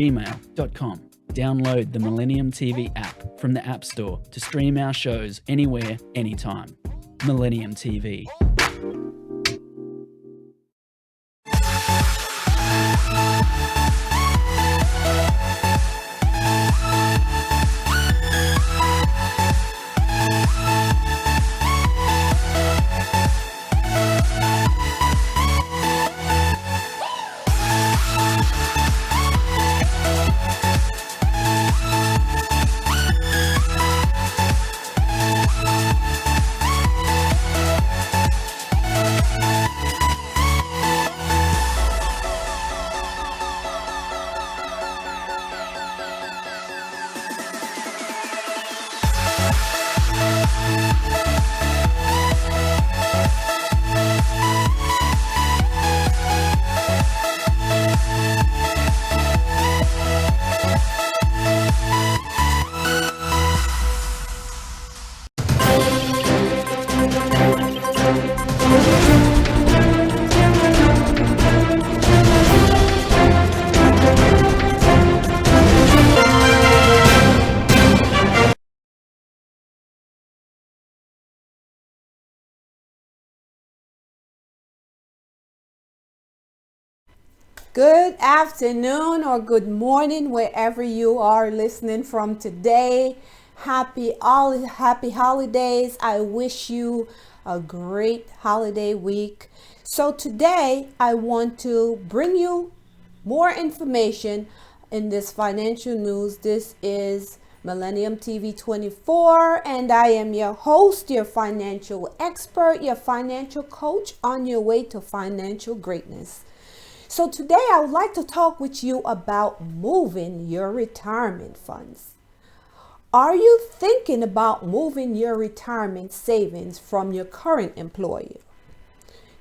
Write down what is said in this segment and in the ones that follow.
gmail.com. Download the Millennium TV app from the App Store to stream our shows anywhere, anytime. Millennium TV. Good afternoon or good morning, wherever you are listening from today. Happy holidays. I wish you a great holiday week. So today I want to bring you more information in this financial news. This is Millennium TV 24, and I am your host, your financial expert, your financial coach on your way to financial greatness. So today I would like to talk with you about moving your retirement funds. Are you thinking about moving your retirement savings from your current employer?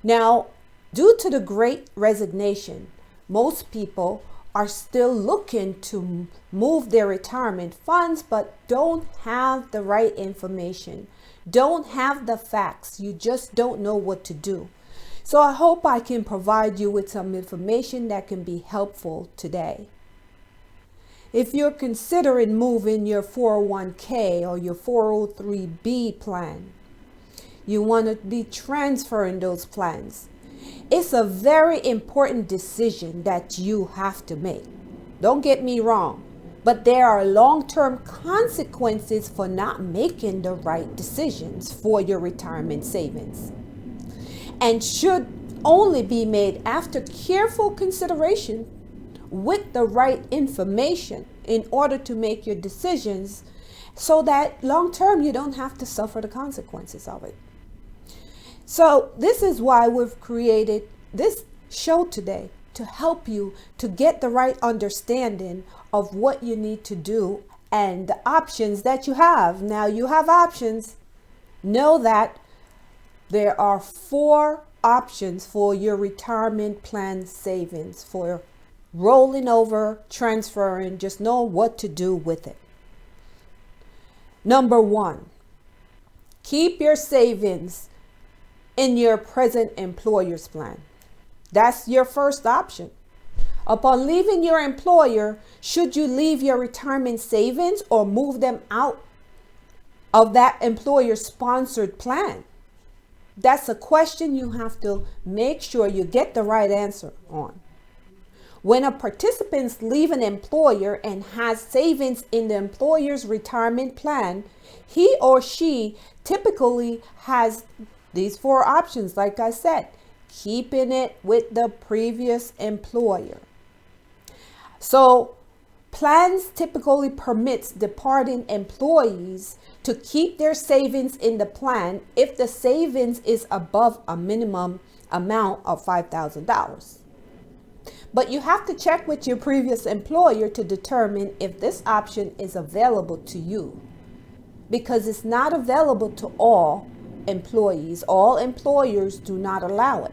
Now, due to the Great Resignation, most people are still looking to move their retirement funds but don't have the right information, don't have the facts. You just don't know what to do. So I hope I can provide you with some information that can be helpful today. If you're considering moving your 401k or your 403b plan, you want to be transferring those plans. It's a very important decision that you have to make. Don't get me wrong, but there are long-term consequences for not making the right decisions for your retirement savings, and should only be made after careful consideration with the right information in order to make your decisions, so that long term you don't have to suffer the consequences of it. So this is why we've created this show today, to help you to get the right understanding of what you need to do and the options that you have. Now you have options. Know that there are 4 options for your retirement plan savings, for rolling over, transferring. Just know what to do with it. Number 1, keep your savings in your present employer's plan. That's your first option. Upon leaving your employer, should you leave your retirement savings or move them out of that employer-sponsored plan? That's a question you have to make sure you get the right answer on. When a participant leaves an employer and has savings in the employer's retirement plan, he or she typically has these 4 options, like I said, keeping it with the previous employer. So plans typically permits departing employees to keep their savings in the plan if the savings is above a minimum amount of $5,000. But you have to check with your previous employer to determine if this option is available to you, because it's not available to all employees. All employers do not allow it.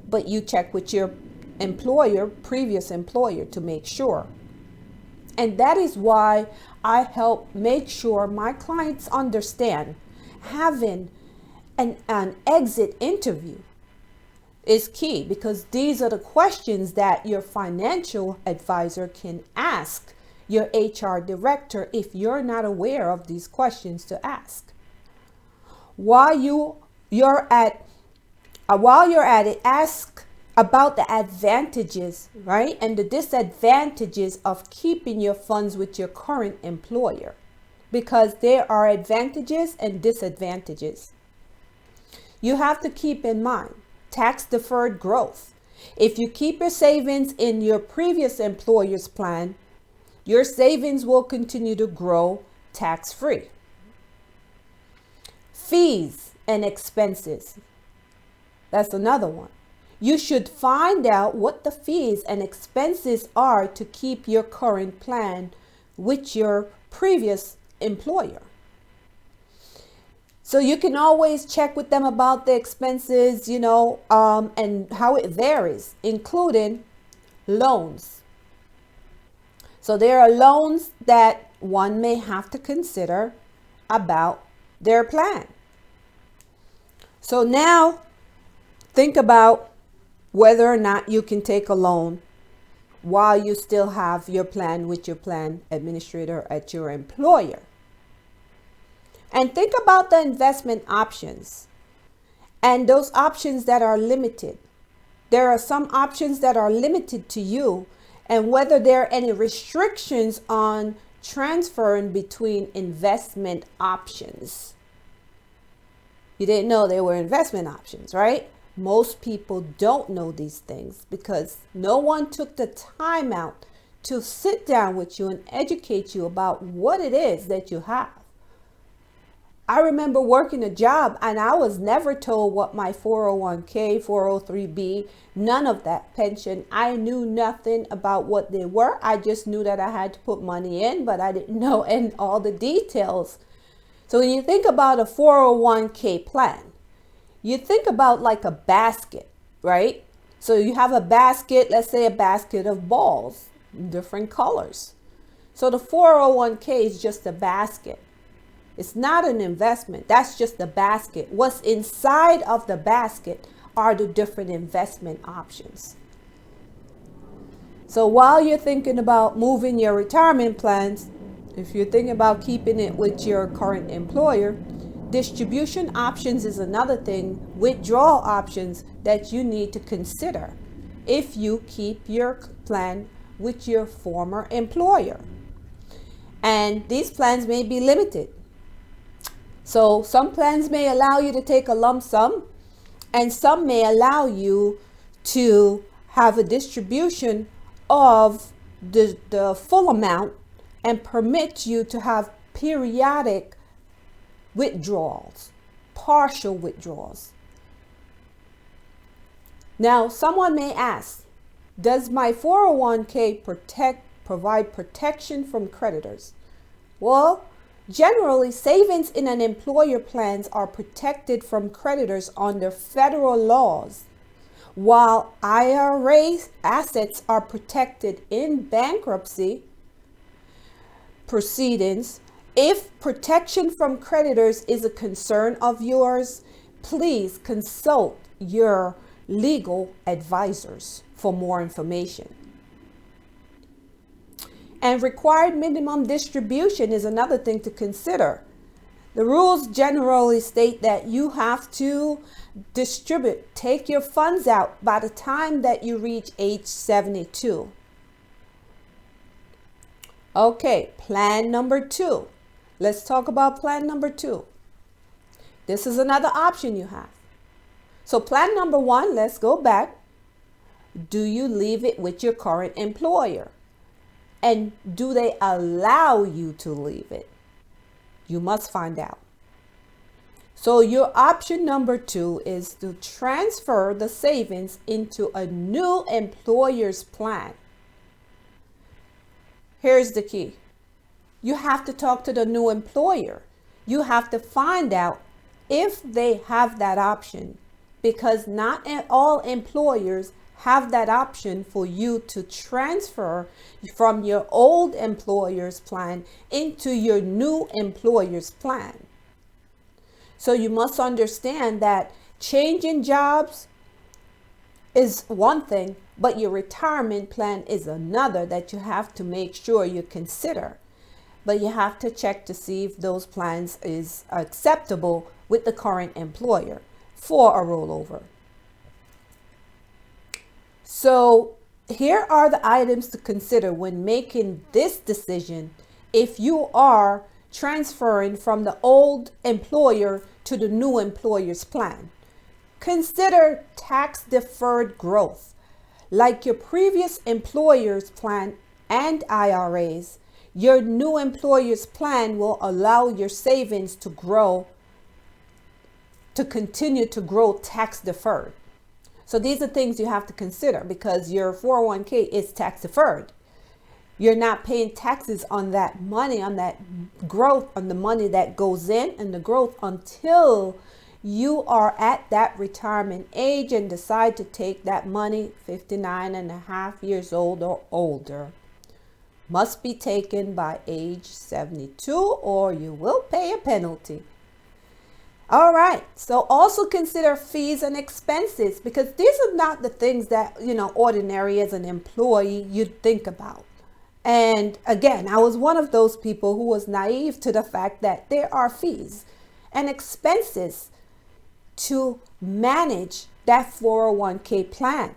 But you check with your previous employer to make sure. And that is why I help make sure my clients understand having an exit interview is key, because these are the questions that your financial advisor can ask your HR director if you're not aware of these questions to ask. While you're at it, ask about the advantages, right, and the disadvantages of keeping your funds with your current employer, because there are advantages and disadvantages. You have to keep in mind tax deferred growth. If you keep your savings in your previous employer's plan, your savings will continue to grow tax-free. Fees and expenses. That's another one. You should find out what the fees and expenses are to keep your current plan with your previous employer. So you can always check with them about the expenses, and how it varies, including loans. So there are loans that one may have to consider about their plan. So now think about whether or not you can take a loan while you still have your plan with your plan administrator at your employer. And think about the investment options and those options that are limited. There are some options that are limited to you, and whether there are any restrictions on transferring between investment options. You didn't know there were investment options, right? Most people don't know these things because no one took the time out to sit down with you and educate you about what it is that you have. I remember working a job and I was never told what my 401k, 403b, none of that pension. I knew nothing about what they were. I just knew that I had to put money in, but I didn't know all the details. So when you think about a 401k plan, you think about like a basket, right? So you have a basket, let's say a basket of balls, different colors. So the 401k is just a basket. It's not an investment. That's just the basket. What's inside of the basket are the different investment options. So while you're thinking about moving your retirement plans, if you're thinking about keeping it with your current employer, distribution options is another thing, withdrawal options that you need to consider if you keep your plan with your former employer. And these plans may be limited. So some plans may allow you to take a lump sum, and some may allow you to have a distribution of the full amount and permit you to have periodic withdrawals, partial withdrawals. Now, someone may ask, does my 401k provide protection from creditors? Well, generally, savings in an employer plans are protected from creditors under federal laws, while IRA assets are protected in bankruptcy proceedings. If protection from creditors is a concern of yours, please consult your legal advisors for more information. And required minimum distribution is another thing to consider. The rules generally state that you have to take your funds out by the time that you reach age 72. Okay, plan number 2. Let's talk about plan number 2. This is another option you have. So plan number 1, let's go back. Do you leave it with your current employer? And do they allow you to leave it? You must find out. So your option number 2 is to transfer the savings into a new employer's plan. Here's the key. You have to talk to the new employer. You have to find out if they have that option, because not all employers have that option for you to transfer from your old employer's plan into your new employer's plan. So you must understand that changing jobs is one thing, but your retirement plan is another that you have to make sure you consider. But you have to check to see if those plans is acceptable with the current employer for a rollover. So here are the items to consider when making this decision if you are transferring from the old employer to the new employer's plan. Consider tax deferred growth. Like your previous employer's plan and IRAs, your new employer's plan will allow your savings to grow, to continue to grow tax deferred. So these are things you have to consider because your 401k is tax deferred. You're not paying taxes on that money, on that growth, on the money that goes in and the growth until you are at that retirement age and decide to take that money 59 and a half years old or older. Must be taken by age 72 or you will pay a penalty. All right. So also consider fees and expenses because these are not the things that, ordinary as an employee you'd think about. And again, I was one of those people who was naive to the fact that there are fees and expenses to manage that 401k plan.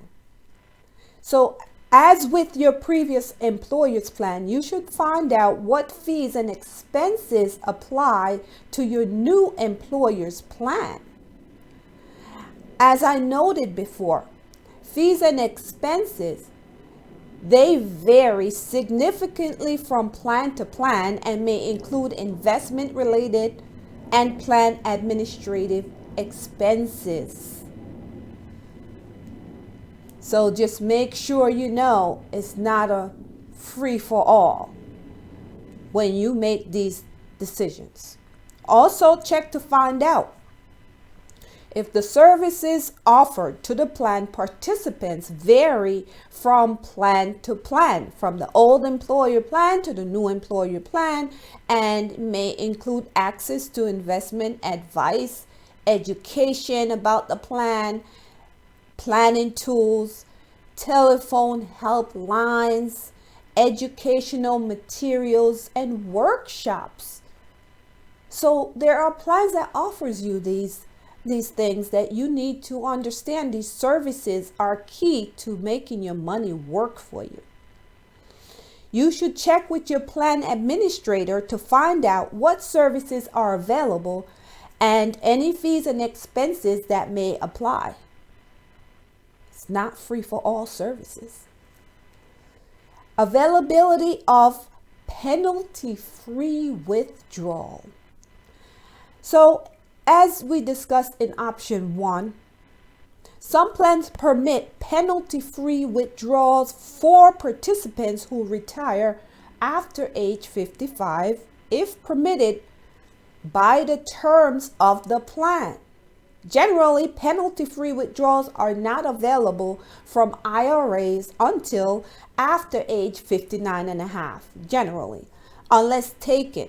So as with your previous employer's plan, you should find out what fees and expenses apply to your new employer's plan. As I noted before, fees and expenses, they vary significantly from plan to plan and may include investment related and plan administrative expenses. So just make sure you know it's not a free for all when you make these decisions. Also check to find out if the services offered to the plan participants vary from plan to plan, from the old employer plan to the new employer plan, and may include access to investment advice, education about the plan, planning tools, telephone helplines, educational materials, and workshops. So there are plans that offers you these things that you need to understand. These services are key to making your money work for you. You should check with your plan administrator to find out what services are available and any fees and expenses that may apply. It's not free for all services. Availability of penalty-free withdrawal. So as we discussed in option 1, some plans permit penalty-free withdrawals for participants who retire after age 55 if permitted by the terms of the plan. Generally, penalty-free withdrawals are not available from IRAs until after age 59 and a half, generally, unless taken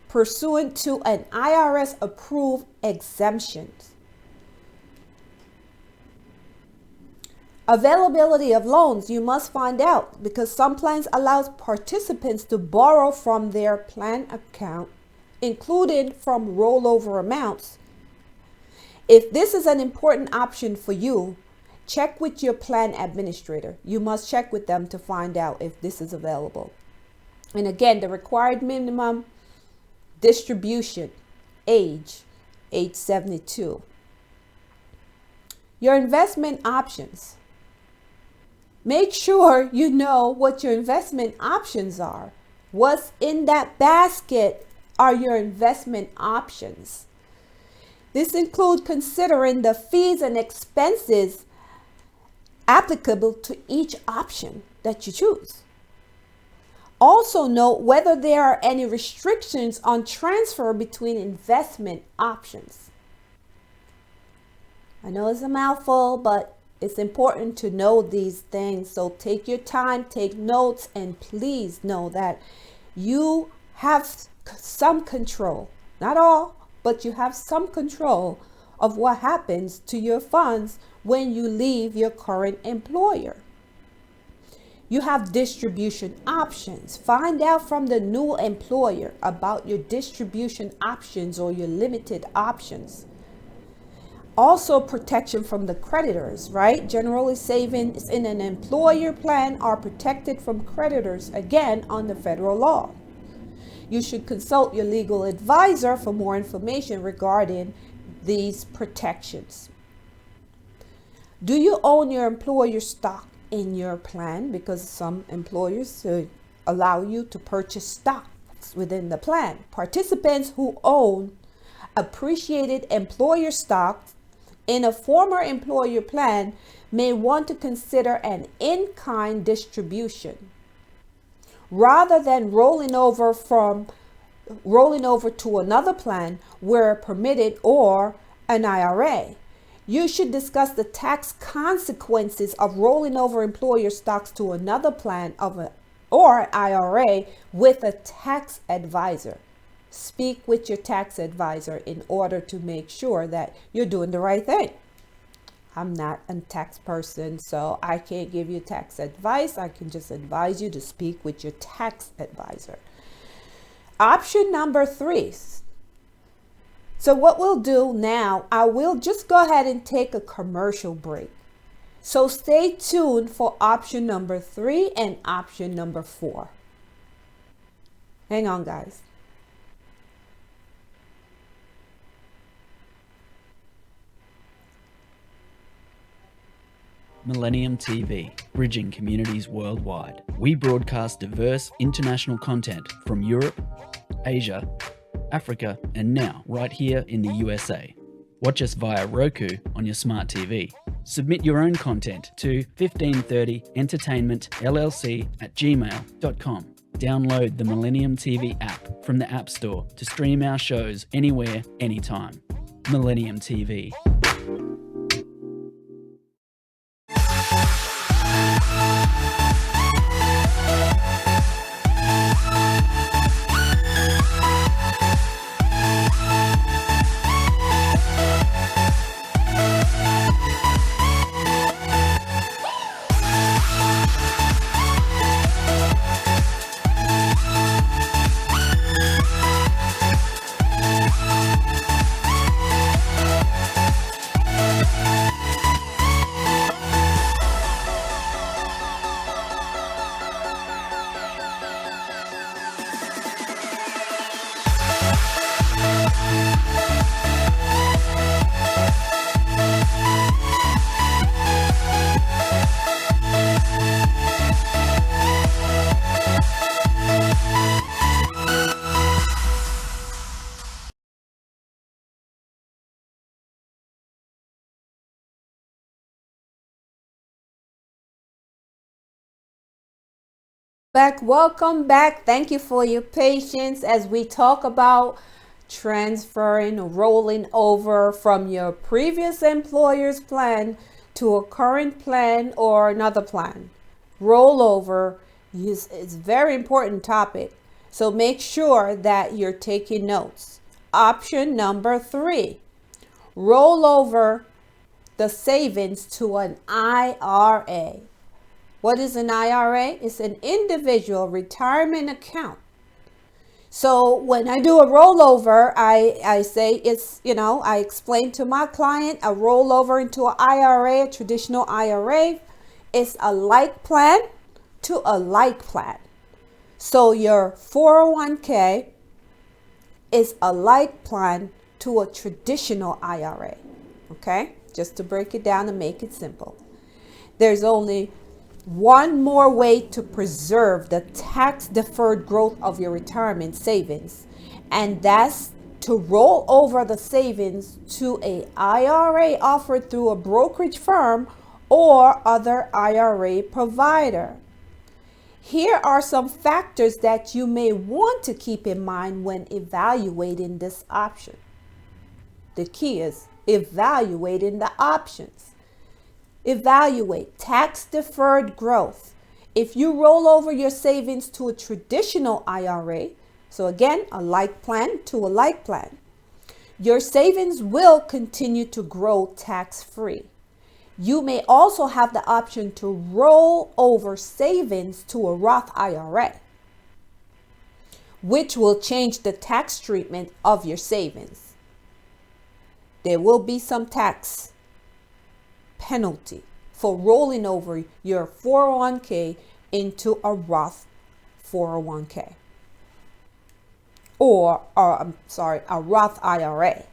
pursuant to an IRS approved exemptions. Availability of loans, you must find out because some plans allow participants to borrow from their plan account, including from rollover amounts. If this is an important option for you, check with your plan administrator. You must check with them to find out if this is available. And again, the required minimum distribution, age 72. Your investment options. Make sure you know what your investment options are. What's in that basket are your investment options. This includes considering the fees and expenses applicable to each option that you choose. Also note whether there are any restrictions on transfer between investment options. I know it's a mouthful, but it's important to know these things. So take your time, take notes, and please know that you have some control, not all, but you have some control of what happens to your funds when you leave your current employer. You have distribution options. Find out from the new employer about your distribution options or your limited options. Also, protection from the creditors, right? Generally, savings in an employer plan are protected from creditors, again, under federal law. You should consult your legal advisor for more information regarding these protections. Do you own your employer stock in your plan? Because some employers allow you to purchase stocks within the plan. Participants who own appreciated employer stocks in a former employer plan may want to consider an in-kind distribution rather than rolling over to another plan where permitted or an IRA. You should discuss the tax consequences of rolling over employer stocks to another plan or IRA with a tax advisor. Speak with your tax advisor in order to make sure that you're doing the right thing. I'm not a tax person, so I can't give you tax advice. I can just advise you to speak with your tax advisor. Option number 3. So what we'll do now, I will just go ahead and take a commercial break. So stay tuned for option number 3 and option number 4. Hang on, guys. Millennium TV, bridging communities worldwide. We broadcast diverse international content from Europe, Asia, Africa, and now right here in the USA. Watch us via Roku on your smart TV. Submit your own content to 1530entertainmentllc@gmail.com. Download the Millennium TV app from the App Store to stream our shows anywhere, anytime. Millennium TV. Welcome back. Thank you for your patience as we talk about transferring or rolling over from your previous employer's plan to a current plan or another plan. Rollover is a very important topic, so make sure that you're taking notes. Option number 3, roll over the savings to an IRA. What is an IRA? It's an individual retirement account. So when I do a rollover, I say it's, I explain to my client a rollover into an IRA, a traditional IRA. It's a like plan to a like plan. So your 401k is a like plan to a traditional IRA. Okay? Just to break it down and make it simple. There's only one more way to preserve the tax deferred growth of your retirement savings, and that's to roll over the savings to a IRA offered through a brokerage firm or other IRA provider. Here are some factors that you may want to keep in mind when evaluating this option. The key is evaluating the options. Evaluate tax deferred growth. If you roll over your savings to a traditional IRA, so again, a like plan to a like plan, your savings will continue to grow tax-free. You may also have the option to roll over savings to a Roth IRA, which will change the tax treatment of your savings. There will be some tax penalty for rolling over your 401k into a Roth 401k or a Roth IRA.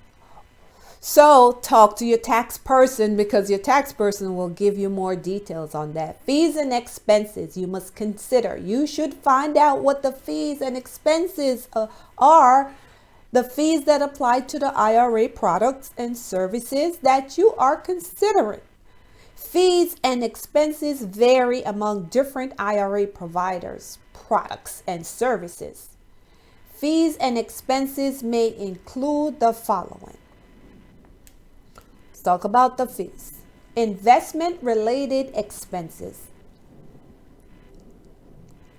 So talk to your tax person, because your tax person will give you more details on that. Fees and expenses you must consider. You should find out what the fees and expenses are, the fees that apply to the IRA products and services that you are considering. Fees and expenses vary among different IRA providers, products, and services. Fees and expenses may include the following. Let's talk about the fees. Investment-related expenses.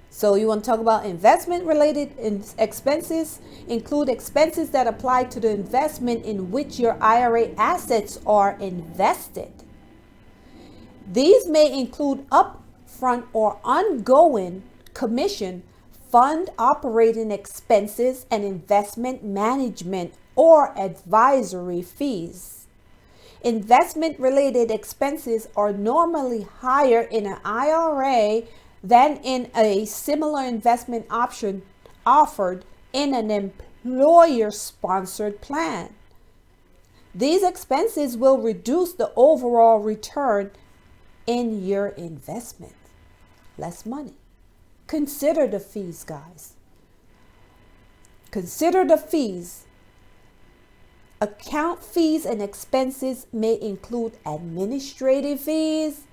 So you want to talk about investment-related expenses? Include expenses that apply to the investment in which your IRA assets are invested. These may include upfront or ongoing commission, fund operating expenses, and investment management or advisory fees. Investment-related expenses are normally higher in an IRA than in a similar investment option offered in an employer-sponsored plan. These expenses will reduce the overall return in your investment. Less money. Consider the fees, guys. Consider the fees. Account fees and expenses may include administrative fees,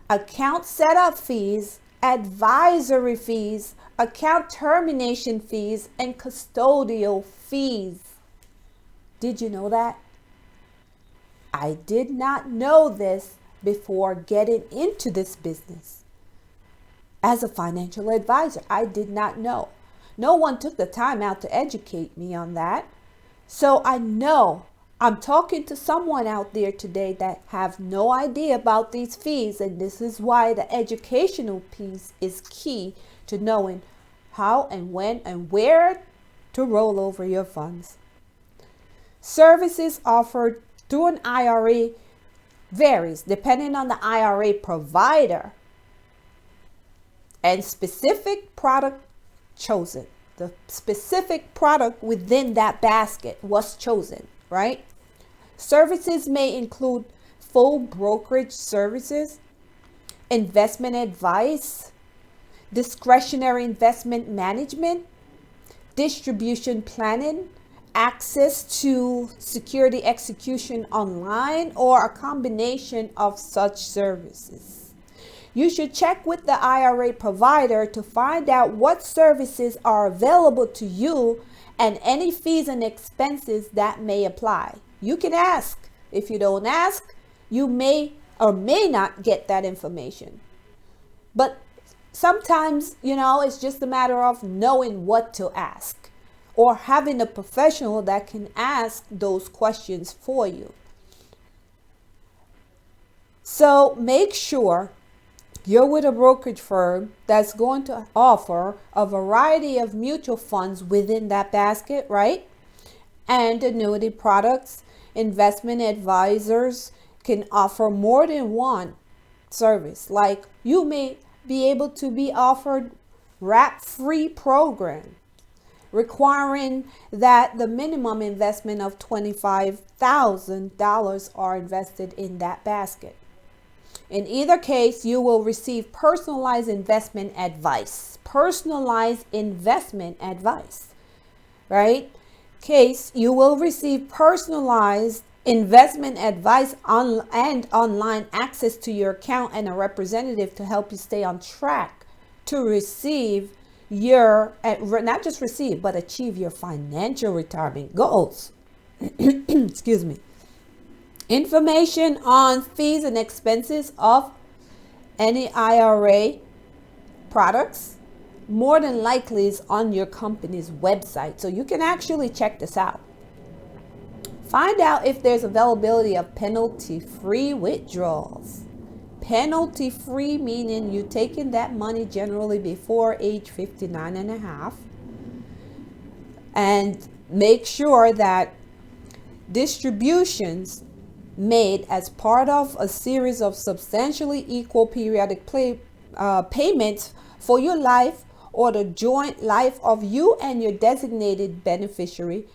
account setup fees, advisory fees, account termination fees, and custodial fees. Did you know that? I did not know this before getting into this business. As a financial advisor, I did not know. No one took the time out to educate me on that. So I know I'm talking to someone out there today that have no idea about these fees, and this is why the educational piece is key to knowing how and when and where to roll over your funds. Services offered through an IRA varies depending on the IRA provider and specific product chosen. The specific product within that basket was chosen, right? Services may include full brokerage services, investment advice, discretionary investment management, distribution planning, access to security execution online, or a combination of such services. You should check with the IRA provider to find out what services are available to you and any fees and expenses that may apply. You can ask. If you don't ask, you may or may not get that information. But sometimes, it's just a matter of knowing what to ask or having a professional that can ask those questions for you. So make sure you're with a brokerage firm that's going to offer a variety of mutual funds within that basket, right? And annuity products. Investment advisors can offer more than one service. Like you may be able to be offered wrap-free program requiring that the minimum investment of $25,000 are invested in that basket. In either case, you will receive personalized investment advice. Personalized investment advice, right? Case, you will receive personalized investment advice and online access to your account and a representative to help you stay on track to receive your, not just receive, but achieve your financial retirement goals. Excuse me. Information on fees and expenses of any IRA products more than likely is on your company's website. So you can actually check this out. Find out if there's availability of penalty-free withdrawals. Penalty-free meaning you're taking that money generally before age 59 and a half. And make sure that distributions made as part of a series of substantially equal periodic payments for your life or the joint life of you and your designated beneficiary.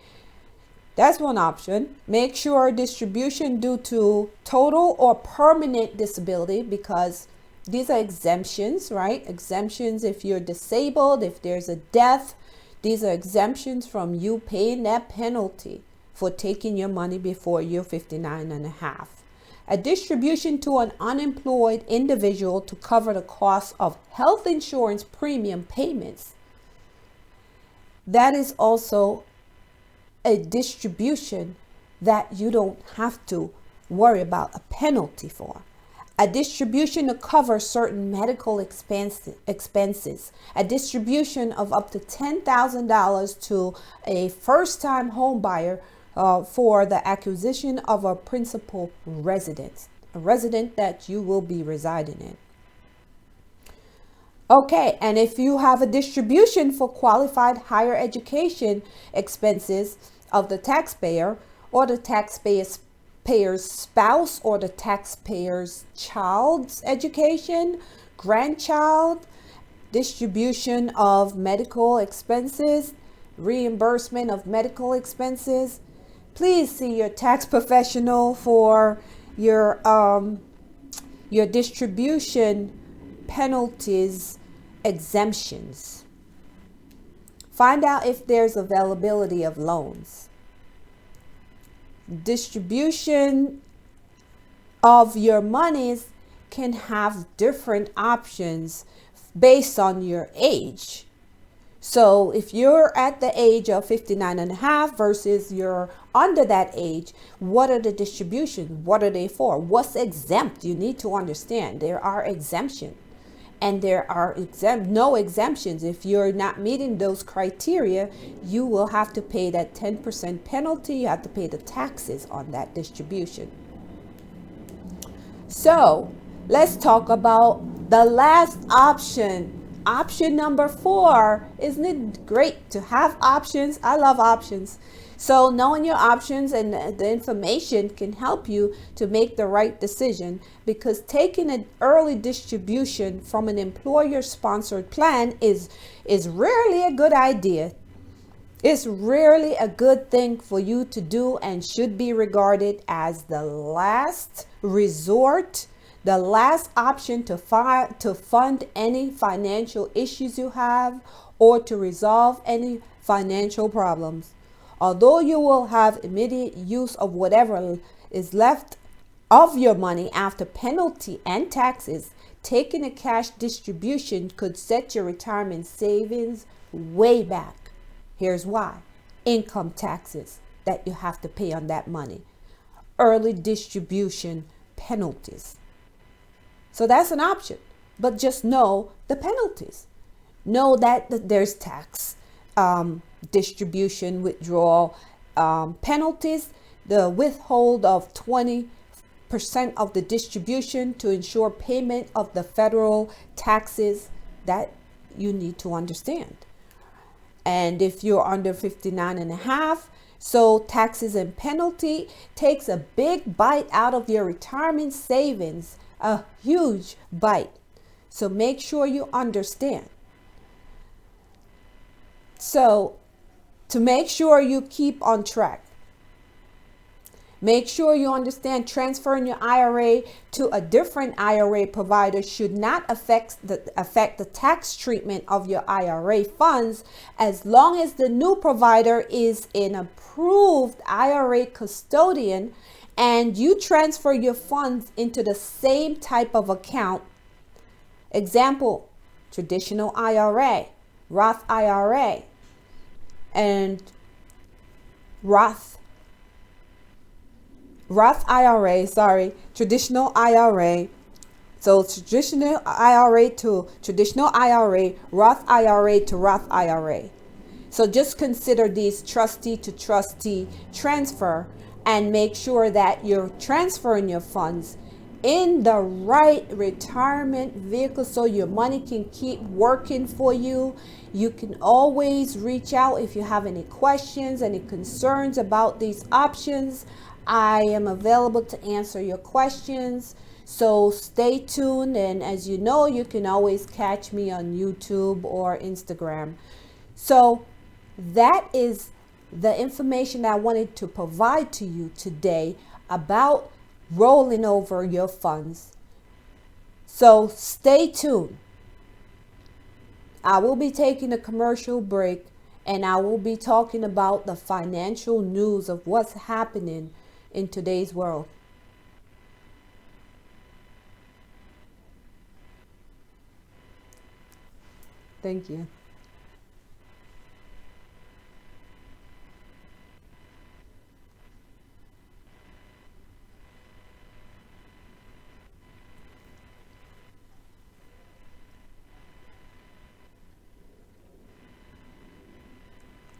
That's one option. Make sure distribution due to total or permanent disability, because these are exemptions, right? Exemptions if you're disabled, if there's a death. These are exemptions from you paying that penalty for taking your money before you're 59 and a half. A distribution to an unemployed individual to cover the cost of health insurance premium payments. That is also a distribution that you don't have to worry about a penalty for. A distribution to cover certain medical expenses. A distribution of up to $10,000 to a first-time home buyer for the acquisition of a principal residence, a resident that you will be residing in. Okay, and if you have a distribution for qualified higher education expenses of the taxpayer or the taxpayer's spouse or the taxpayer's child's education, grandchild, distribution of medical expenses, reimbursement of medical expenses, please see your tax professional for your distribution penalties exemptions. Find out if there's availability of loans. Distribution of your monies can have different options based on your age. So if you're at the age of 59 and a half versus you're under that age, what are the distributions? What are they for? What's exempt? You need to understand there are exemptions and there are no exemptions. If you're not meeting those criteria, you will have to pay that 10% penalty. You have to pay the taxes on that distribution. So let's talk about the last option. Option number 4. Isn't it great to have options? I love options. So knowing your options and the information can help you to make the right decision, because taking an early distribution from an employer-sponsored plan is rarely a good idea. It's rarely a good thing for you to do and should be regarded as the last resort, the last option to fund any financial issues you have or to resolve any financial problems. Although you will have immediate use of whatever is left of your money after penalty and taxes, taking a cash distribution could set your retirement savings way back. Here's why. Income taxes that you have to pay on that money. Early distribution penalties. So that's an option, but just know the penalties. Know that there's tax, distribution, withdrawal penalties, the withhold of 20% of the distribution to ensure payment of the federal taxes that you need to understand. And if you're under 59 and a half, so taxes and penalty takes a big bite out of your retirement savings, a huge bite. So make sure you understand. So to make sure you keep on track, make sure you understand transferring your IRA to a different IRA provider should not affect the tax treatment of your IRA funds, as long as the new provider is an approved IRA custodian and you transfer your funds into the same type of account. Example, traditional IRA, Roth IRA, and Roth IRA, traditional IRA. So traditional IRA to traditional IRA, Roth IRA to Roth IRA. So just consider these trustee to trustee transfer and make sure that you're transferring your funds in the right retirement vehicle so your money can keep working for you. You can always reach out if you have any questions, any concerns about these options. I am available to answer your questions. So stay tuned, and as you know, you can always catch me on YouTube or Instagram. So that is the information I wanted to provide to you today about rolling over your funds. So stay tuned. I will be taking a commercial break, and I will be talking about the financial news of what's happening in today's world. Thank you.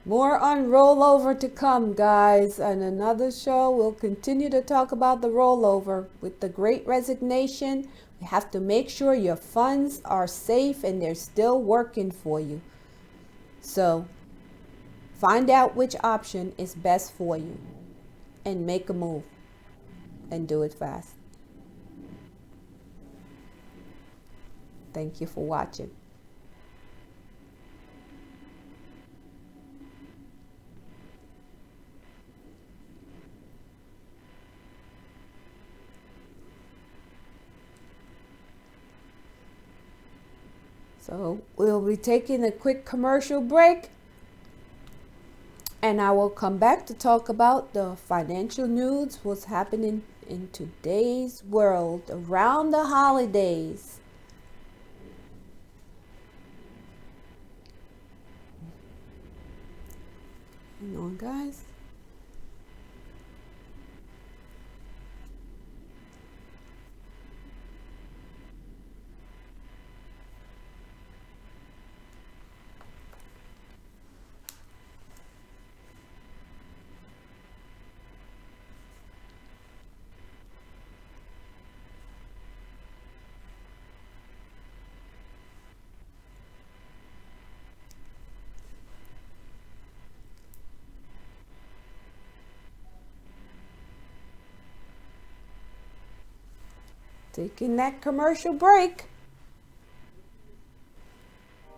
More on rollover to come, guys. And another show, we'll continue to talk about the rollover. With the Great Resignation, we have to make sure your funds are safe and they're still working for you. So find out which option is best for you and make a move, and do it fast. Thank you for watching. So we'll be taking a quick commercial break, and I will come back to talk about the financial news, what's happening in today's world around the holidays. Hang on, guys. Taking that commercial break.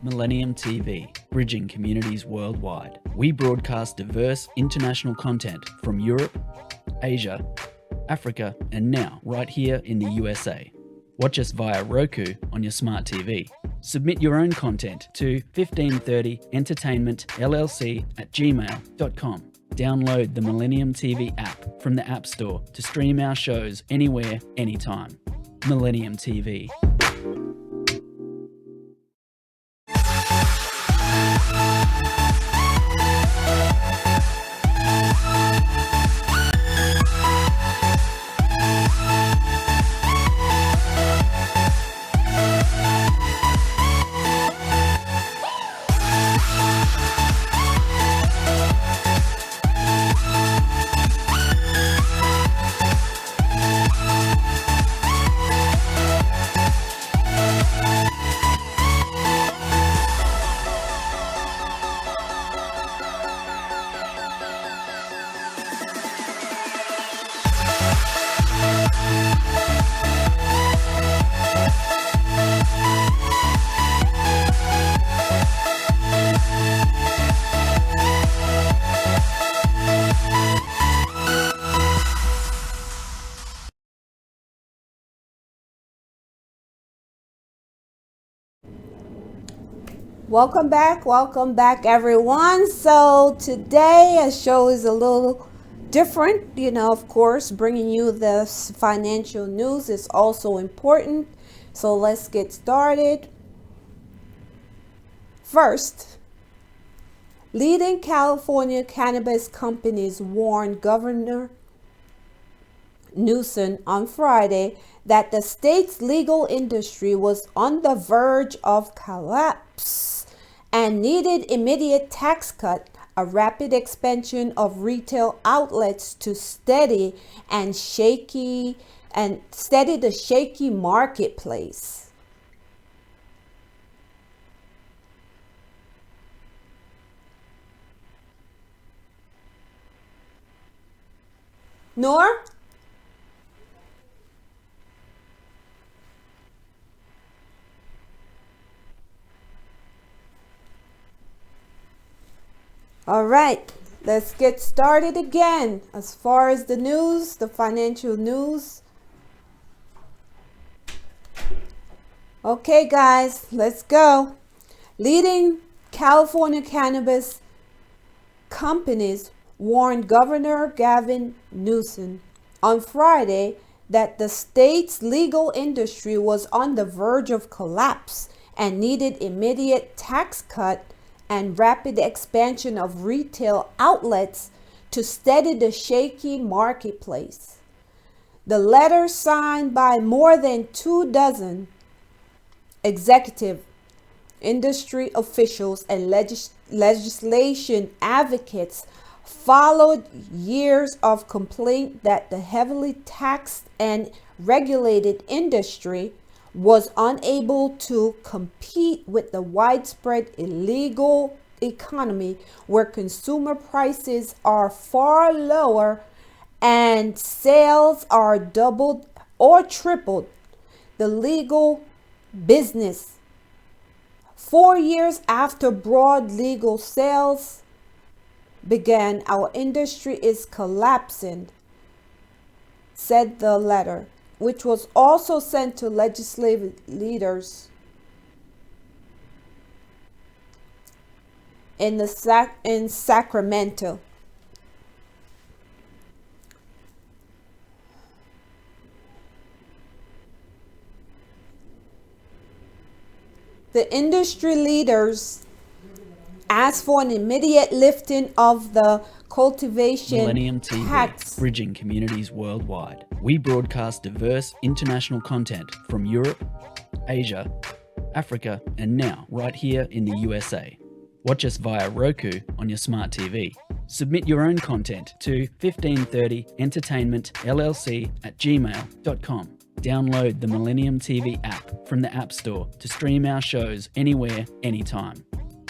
Millennium TV, bridging communities worldwide. We broadcast diverse international content from Europe, Asia, Africa, and now right here in the USA. Watch us via Roku on your smart TV. Submit your own content to 1530entertainmentllc@gmail.com. Download the Millennium TV app from the App Store to stream our shows anywhere, anytime. Millennium TV. Welcome back everyone. So today a show is a little different, of course, bringing you this financial news is also important. So let's get started. First, leading California cannabis companies warned Governor Newsom on Friday that the state's legal industry was on the verge of collapse and needed immediate tax cut a rapid expansion of retail outlets to steady the shaky marketplace. Nor? All right, let's get started again. As far as the news, the financial news. Okay, guys, let's go. Leading California cannabis companies warned Governor Gavin Newsom on Friday that the state's legal industry was on the verge of collapse and needed immediate tax cut and rapid expansion of retail outlets to steady the shaky marketplace. The letter, signed by more than 24 executive, industry officials, and legislation advocates, followed years of complaint that the heavily taxed and regulated industry was unable to compete with the widespread illegal economy, where consumer prices are far lower and sales are doubled or tripled the legal business. 4 years after broad legal sales began, our industry is collapsing, said the letter, which was also sent to legislative leaders in Sacramento. The industry leaders asked for an immediate lifting of the cultivation Millennium TV, tax. bridging communities worldwide. We broadcast diverse international content from Europe, Asia, Africa, and now right here in the USA. Watch us via Roku on your smart TV. Submit your own content to 1530entertainmentllc@gmail.com. Download the Millennium TV app from the App Store to stream our shows anywhere, anytime.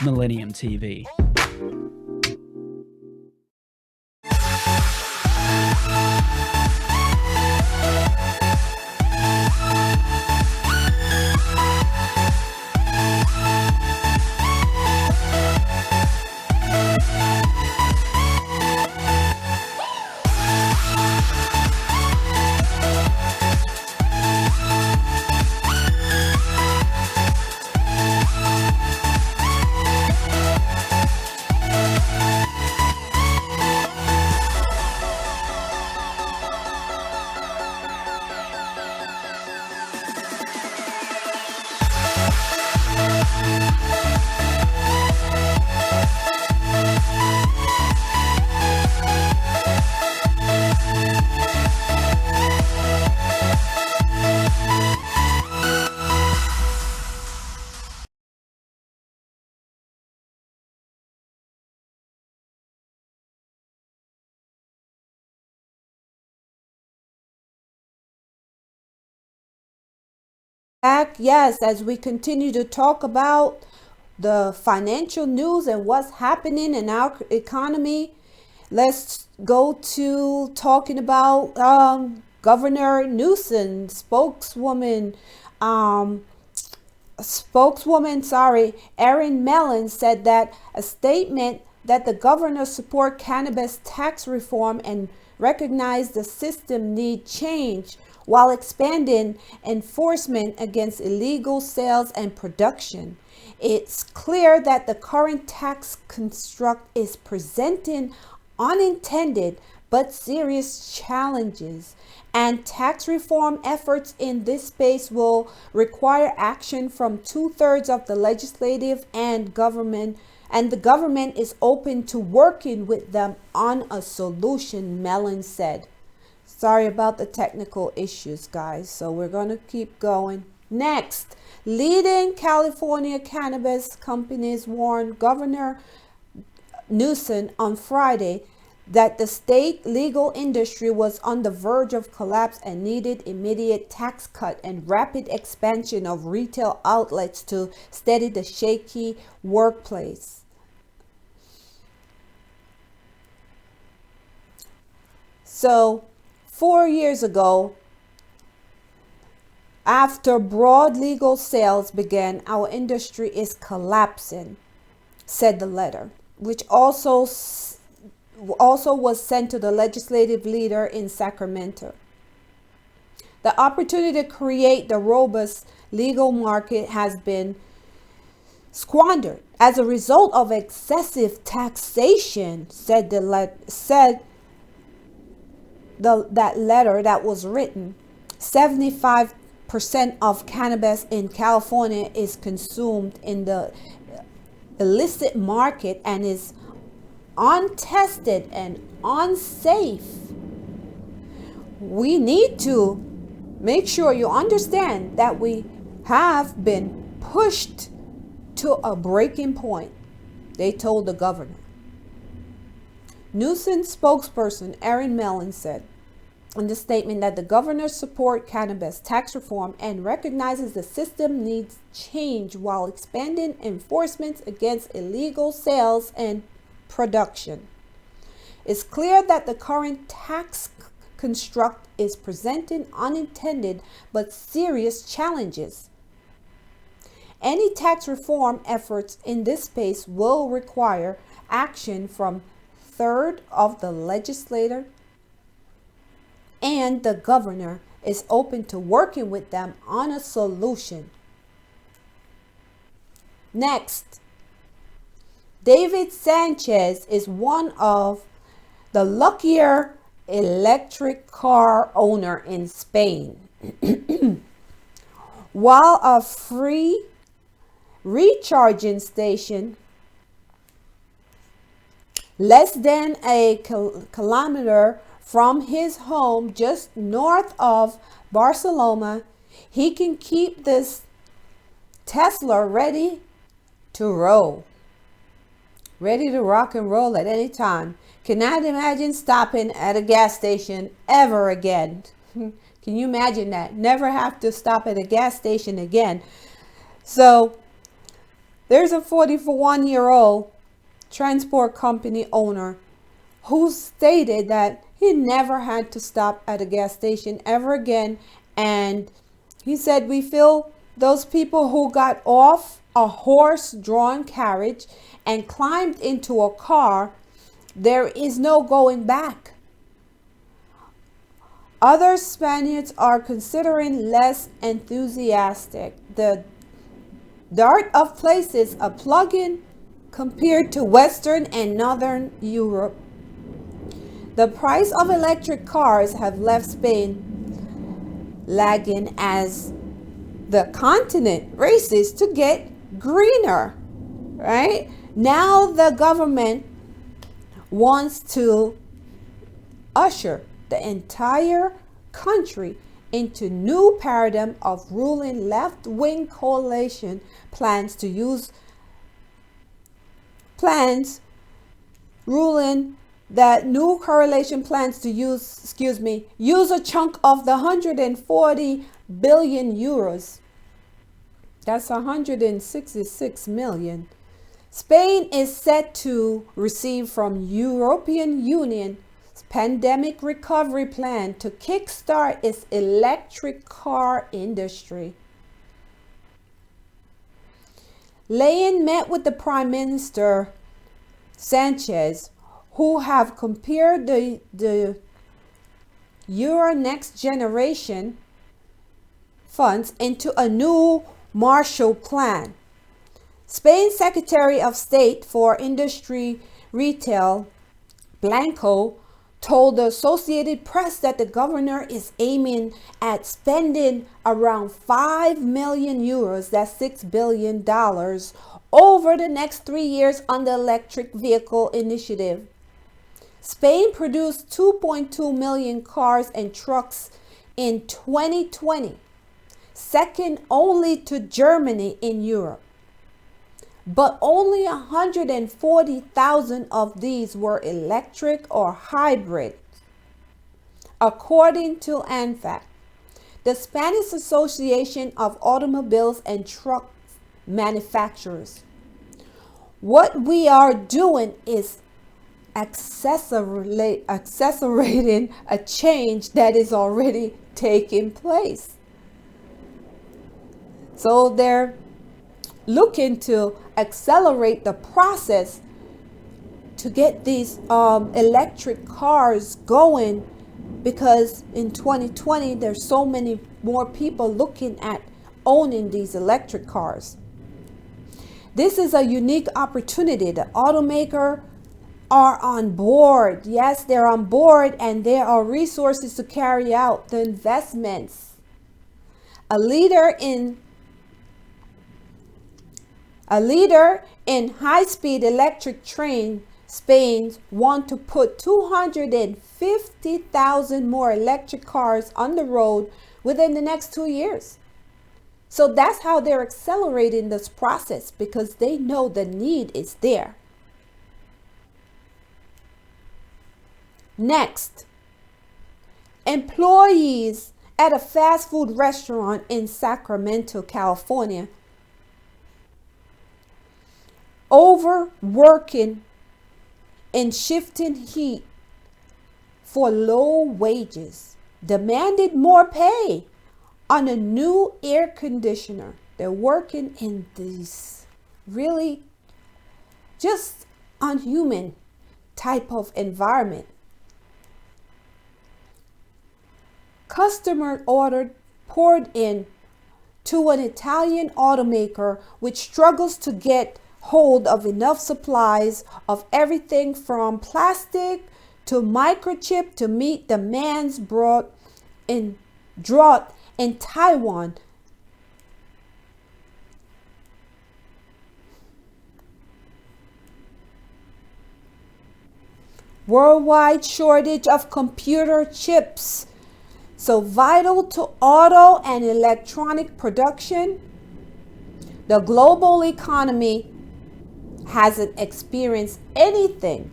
Millennium TV. Back, yes, as we continue to talk about the financial news and what's happening in our economy, let's go to talking about Governor Newsom, Erin Mellon, said that a statement that the governor support cannabis tax reform and recognize the system need change while expanding enforcement against illegal sales and production. It's clear that the current tax construct is presenting unintended but serious challenges, and tax reform efforts in this space will require action from 2/3 of the legislative and the government is open to working with them on a solution, Mellon said. Sorry about the technical issues, guys. So we're going to keep going. Next, leading California cannabis companies warned Governor Newsom on Friday that the state legal industry was on the verge of collapse and needed immediate tax cut and rapid expansion of retail outlets to steady the shaky workplace. So 4 years ago, after broad legal sales began, our industry is collapsing, said the letter, which also was sent to the legislative leader in Sacramento. The opportunity to create the robust legal market has been squandered as a result of excessive taxation, said that letter that was written. 75% of cannabis in California is consumed in the illicit market and is untested and unsafe. We need to make sure you understand that we have been pushed to a breaking point, they told the governor. Newsom's spokesperson Erin Mellon said in the statement that the governor supports cannabis tax reform and recognizes the system needs change while expanding enforcement against illegal sales and production. It's clear that the current tax construct is presenting unintended but serious challenges. Any tax reform efforts in this space will require action from third of the legislature, and the governor is open to working with them on a solution. Next, David Sanchez is one of the luckier electric car owner in Spain. While a free recharging station less than a kilometer from his home just north of Barcelona, he can keep this Tesla ready to roll. Ready to rock and roll at any time. Cannot imagine stopping at a gas station ever again. Can you imagine that? Never have to stop at a gas station again. So there's a 41-year-old transport company owner who stated that he never had to stop at a gas station ever again. And he said, we feel those people who got off a horse-drawn carriage and climbed into a car, there is no going back. Other Spaniards are considering less enthusiastic. The dart of places a plug-in compared to Western and Northern Europe. The price of electric cars have left Spain lagging as the continent races to get greener, right? Now the government wants to usher the entire country into new paradigm of ruling left-wing coalition use a chunk of the 140 billion euros. That's 166 million. Spain is set to receive from European Union pandemic recovery plan to kickstart its electric car industry. Leyen met with the Prime Minister Sanchez, who have compared the Euro Next Generation funds into a new Marshall Plan. Spain's Secretary of State for Industry Retail, Blanco, told the Associated Press that the governor is aiming at spending around 5 million euros, that's $6 billion, over the next 3 years on the electric vehicle initiative. Spain produced 2.2 million cars and trucks in 2020, second only to Germany in Europe. but only 140,000 of these were electric or hybrid, according to ANFAC, the Spanish Association of Automobiles and Truck Manufacturers. What we are doing is accelerating a change that is already taking place. So they're looking to accelerate the process to get these electric cars going, because in 2020 there's so many more people looking at owning these electric cars. This is a unique opportunity. The automaker are on board. Yes, they're on board, and there are resources to carry out the investments. A leader in high-speed electric train, Spain, want to put 250,000 more electric cars on the road within the next 2 years. So that's how they're accelerating this process, because they know the need is there. Next, employees at a fast food restaurant in Sacramento, California, overworking in shifting heat for low wages, demanded more pay on a new air conditioner. They're working in these really just unhuman type of environment. Customer order poured in to an Italian automaker which struggles to get hold of enough supplies of everything from plastic to microchip to meet demands brought in drought in Taiwan. Worldwide shortage of computer chips, so vital to auto and electronic production. The global economy hasn't experienced anything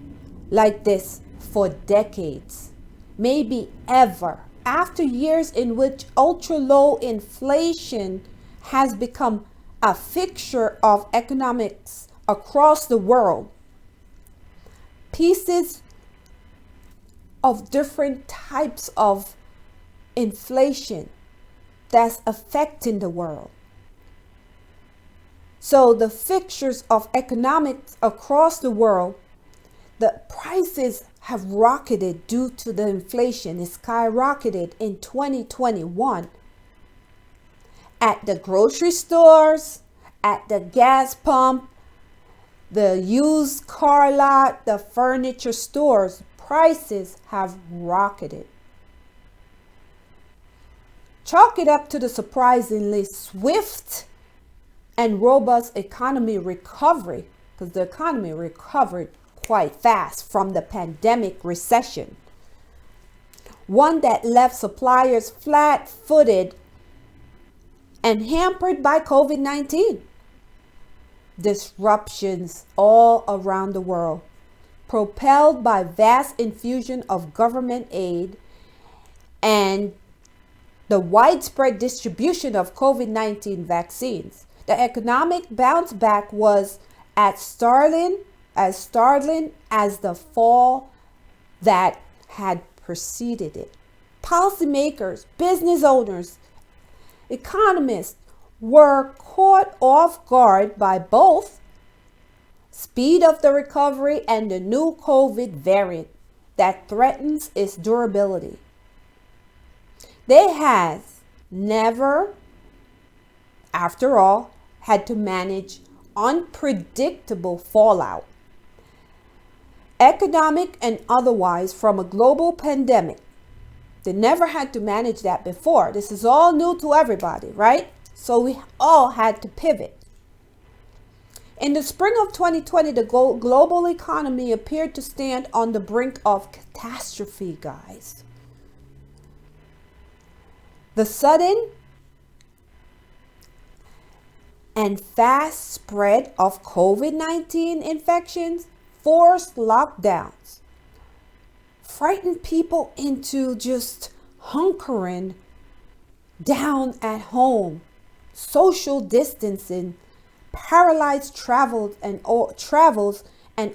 like this for decades, maybe ever. After years in which ultra-low inflation has become a fixture of economics across the world, pieces of different types of inflation that's affecting the world. So the fixtures of economics across the world, the prices have rocketed due to the inflation. It skyrocketed in 2021 at the grocery stores, at the gas pump, the used car lot, the furniture stores. Prices have rocketed. Chalk it up to the surprisingly swift and robust economy recovery, because the economy recovered quite fast from the pandemic recession, one that left suppliers flat-footed and hampered by COVID-19. Disruptions all around the world, propelled by vast infusion of government aid and the widespread distribution of COVID-19 vaccines. The economic bounce back was as startling as the fall that had preceded it. Policymakers, business owners, economists were caught off guard by both speed of the recovery and the new COVID variant that threatens its durability. They has never, after all, had to manage unpredictable fallout, economic and otherwise, from a global pandemic. They never had to manage that before. This is all new to everybody, right? So we all had to pivot. In the spring of 2020, the global economy appeared to stand on the brink of catastrophe, guys. The sudden and fast spread of COVID-19 infections, forced lockdowns, frightened people into just hunkering down at home, social distancing, paralyzed travels and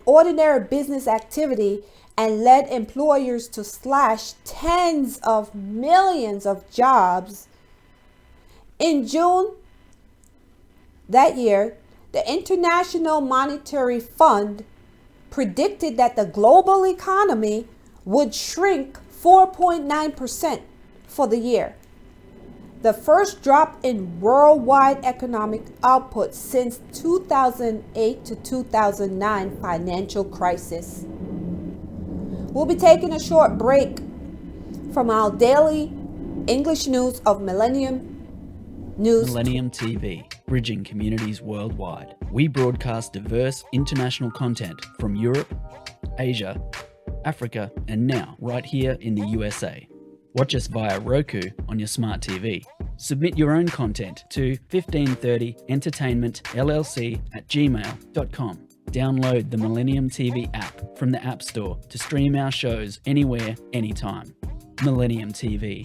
ordinary business activity, and led employers to slash tens of millions of jobs. In June that year, the International Monetary Fund predicted that the global economy would shrink 4.9% for the year, the first drop in worldwide economic output since 2008 to 2009 financial crisis. We'll be taking a short break from our daily English news of Millennium News. Millennium TV, bridging communities worldwide. We broadcast diverse international content from Europe, Asia, Africa, and now right here in the USA. Watch us via Roku on your smart TV. Submit your own content to 1530entertainmentllc@gmail.com. Download the Millennium TV app from the App Store to stream our shows anywhere, anytime. Millennium TV.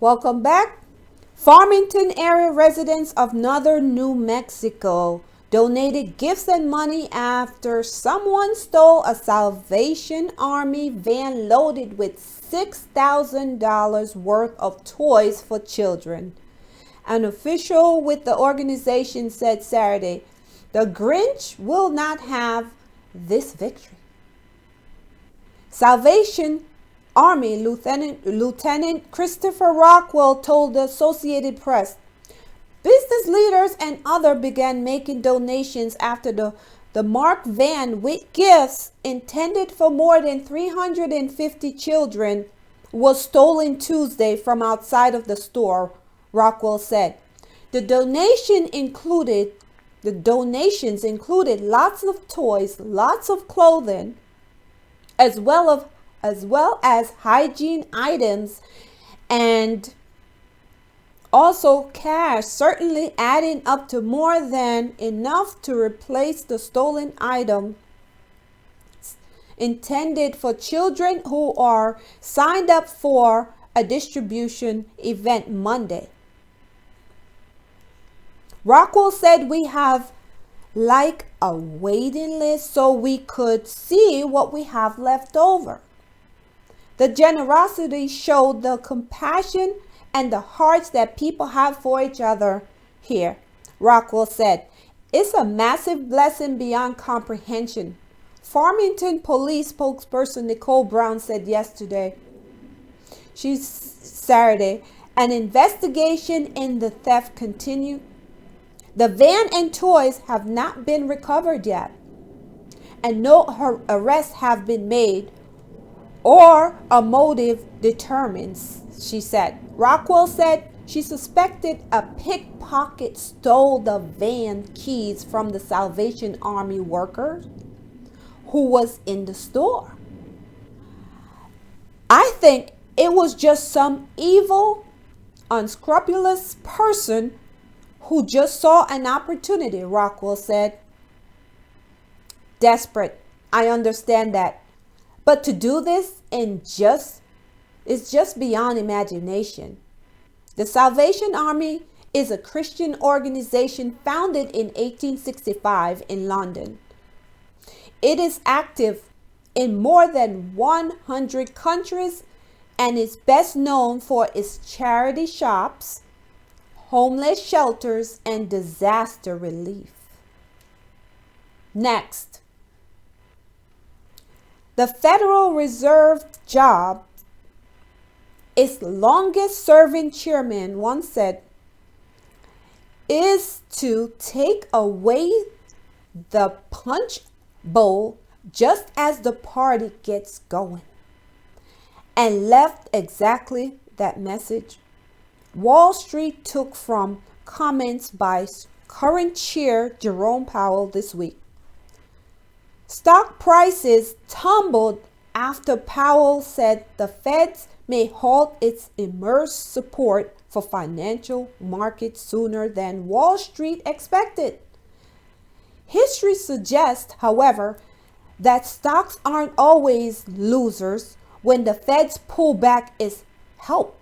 Welcome back. Farmington area residents of northern New Mexico donated gifts and money after someone stole a Salvation Army van loaded with $6,000 worth of toys for children. An official with the organization said Saturday, "The Grinch will not have this victory." Salvation Army Lieutenant Christopher Rockwell told the Associated Press, "Business leaders and others began making donations after the marked van with gifts intended for more than 350 children was stolen Tuesday from outside of the store," Rockwell said. The donations included lots of toys, lots of clothing, as well as hygiene items, and also cash, certainly adding up to more than enough to replace the stolen item intended for children who are signed up for a distribution event Monday. Rockwell said, "We have like a waiting list so we could see what we have left over." The generosity showed the compassion and the hearts that people have for each other here, Rockwell said. "It's a massive blessing beyond comprehension," Farmington Police spokesperson Nicole Brown said yesterday. Saturday, an investigation in the theft continued. The van and toys have not been recovered yet, and no arrests have been made or a motive determined, she said. Rockwell said she suspected a pickpocket stole the van keys from the Salvation Army worker who was in the store. "I think it was just some evil, unscrupulous person who just saw an opportunity," Rockwell said. "Desperate, I understand that. But to do this is just beyond imagination." The Salvation Army is a Christian organization founded in 1865 in London. It is active in more than 100 countries and is best known for its charity shops, homeless shelters, and disaster relief. Next, the Federal Reserve job, its longest serving chairman once said, is to take away the punch bowl just as the party gets going. And left exactly that message Wall Street took from comments by current chair Jerome Powell this week. Stock prices tumbled after Powell said the Feds may halt its immense support for financial markets sooner than Wall Street expected. History suggests, however, that stocks aren't always losers when the Fed's pullback is help.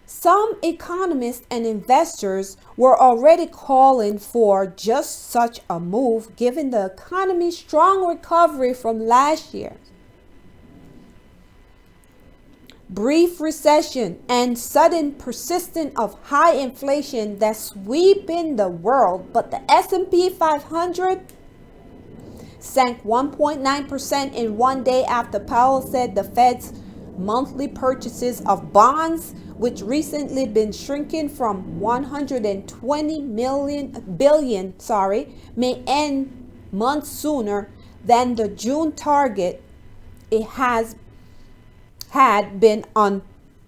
Some economists and investors were already calling for just such a move given the economy's strong recovery from last year. Brief recession and sudden persistence of high inflation that sweeping the world, but the S&P 500 sank 1.9% in one day after Powell said the Fed's monthly purchases of bonds, which recently been shrinking from 120 billion, may end months sooner than the June target it had been on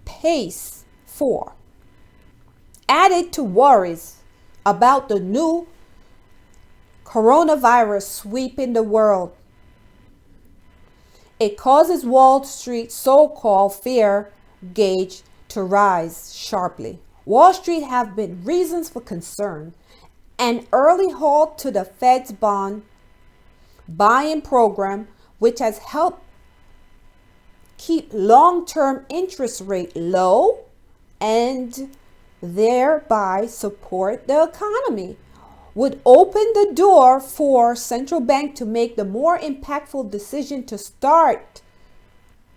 pace for. Added to worries about the new coronavirus sweeping the world, it causes Wall Street's so-called fear gauge to rise sharply. Wall Street have been reasons for concern. An early halt to the Fed's bond buying program, which has helped keep long-term interest rate low and thereby support the economy, would open the door for central bank to make the more impactful decision to start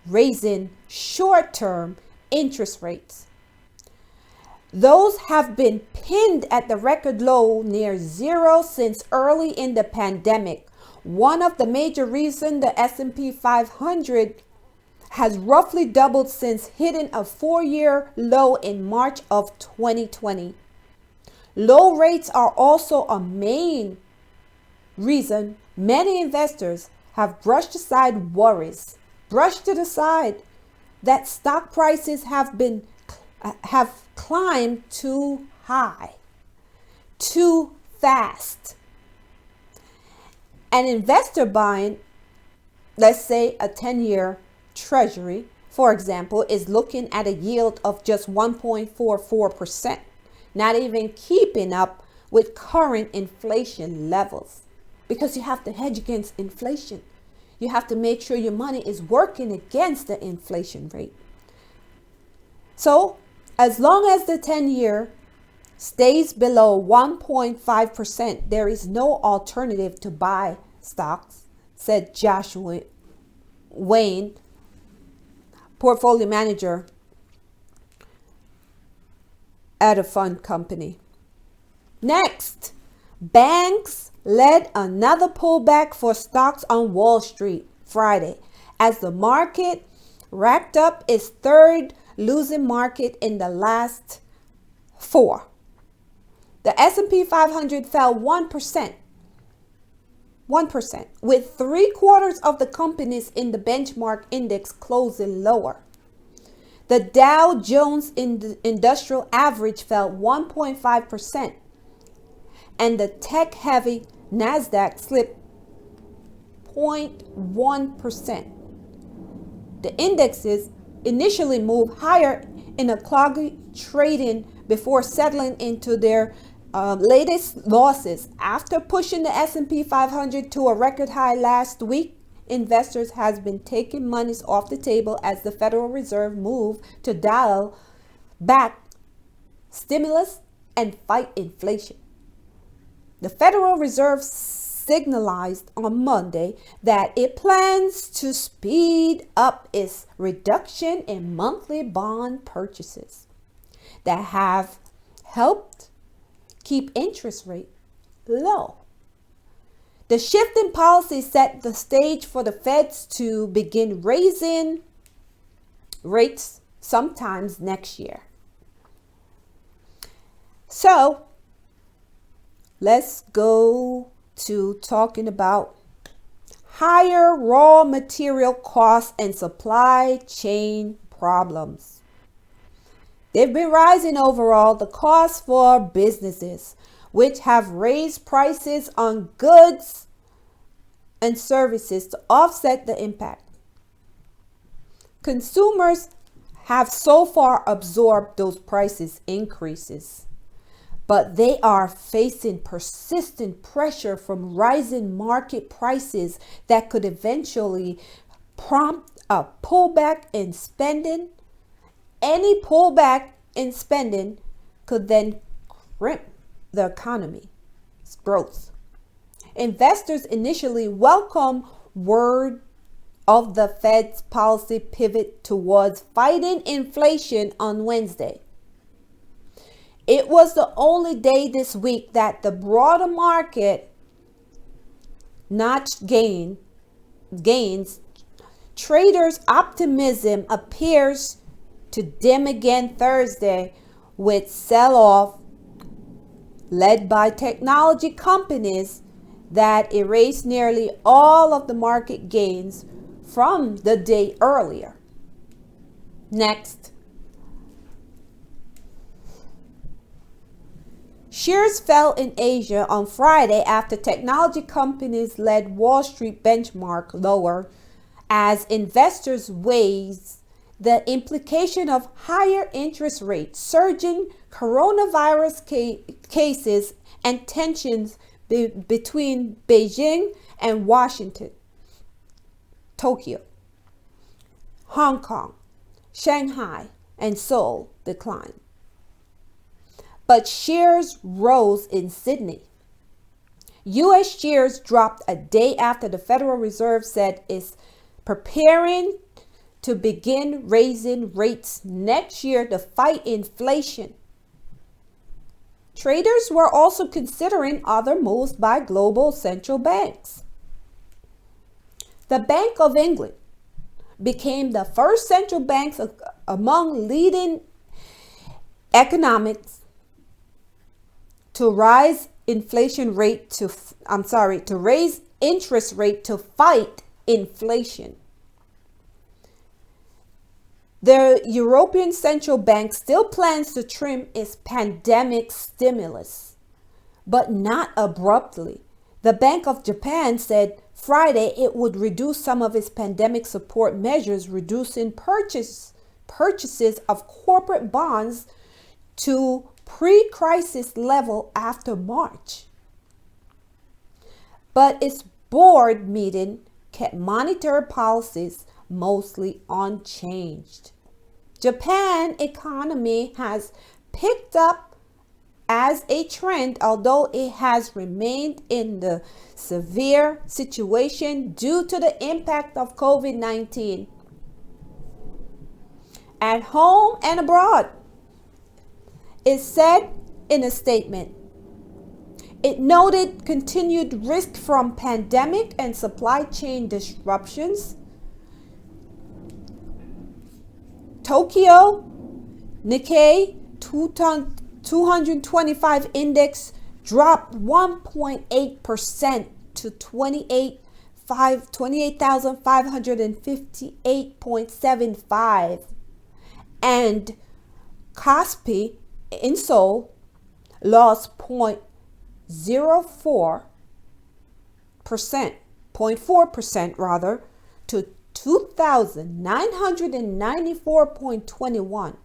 raising short-term interest rates. Those have been pinned at the record low near zero since early in the pandemic. One of the major reasons the S&P 500 has roughly doubled since hitting a 4-year low in March of 2020. Low rates are also a main reason many investors have brushed to the side that stock prices have climbed too high, too fast. An investor buying, let's say, a 10-year treasury, for example, is looking at a yield of just 1.44%, not even keeping up with current inflation levels, because you have to hedge against inflation. You have to make sure your money is working against the inflation rate. So as long as the 10-year stays below 1.5%, there is no alternative to buy stocks, said Joshua Wayne, portfolio manager at a fund company. Next, banks led another pullback for stocks on Wall Street Friday as the market racked up its third losing market in the last 4. The S&P 500 fell 1%, with 3/4 of the companies in the benchmark index closing lower. The Dow Jones Industrial Average fell 1.5%, and the tech-heavy NASDAQ slipped 0.1%. The indexes initially moved higher in a cloggy trading before settling into their latest losses. After pushing the S&P 500 to a record high last week, investors has been taking monies off the table as the Federal Reserve moved to dial back stimulus, and fight inflation. The Federal Reserve signalized on Monday that it plans to speed up its reduction in monthly bond purchases that have helped keep interest rate low. The shift in policy set the stage for the Feds to begin raising rates sometimes next year. So let's go to talking about higher raw material costs and supply chain problems. They've been rising overall, the costs for businesses, which have raised prices on goods and services to offset the impact. Consumers have so far absorbed those prices increases, but they are facing persistent pressure from rising market prices that could eventually prompt a pullback in spending. Any pullback in spending could then crimp the economy's growth. Investors initially welcome word of the Fed's policy pivot towards fighting inflation on Wednesday. It was the only day this week that the broader market notched gains. Traders' optimism appears to dim again Thursday with sell-off led by technology companies that erased nearly all of the market gains from the day earlier. Next, shares fell in Asia on Friday after technology companies led Wall Street benchmark lower as investors weighed the implication of higher interest rates, surging coronavirus cases, and tensions between Beijing and Washington, Tokyo, Hong Kong, Shanghai, and Seoul declined. But shares rose in Sydney. U.S. shares dropped a day after the Federal Reserve said it's preparing to begin raising rates next year to fight inflation. Traders were also considering other moves by global central banks. The Bank of England became the first central bank among leading economics to raise interest rate to fight inflation. The European Central Bank still plans to trim its pandemic stimulus, but not abruptly. The Bank of Japan said Friday it would reduce some of its pandemic support measures, reducing purchases of corporate bonds to pre-crisis level after March. But its board meeting kept monetary policies mostly unchanged. Japan economy has picked up as a trend, although it has remained in the severe situation due to the impact of COVID-19 at home and abroad. It said in a statement. It noted continued risk from pandemic and supply chain disruptions. Tokyo Nikkei 225 index dropped 1.8% to 28,558.75, and Kospi in Seoul lost 0.4% rather, to 2,994.21.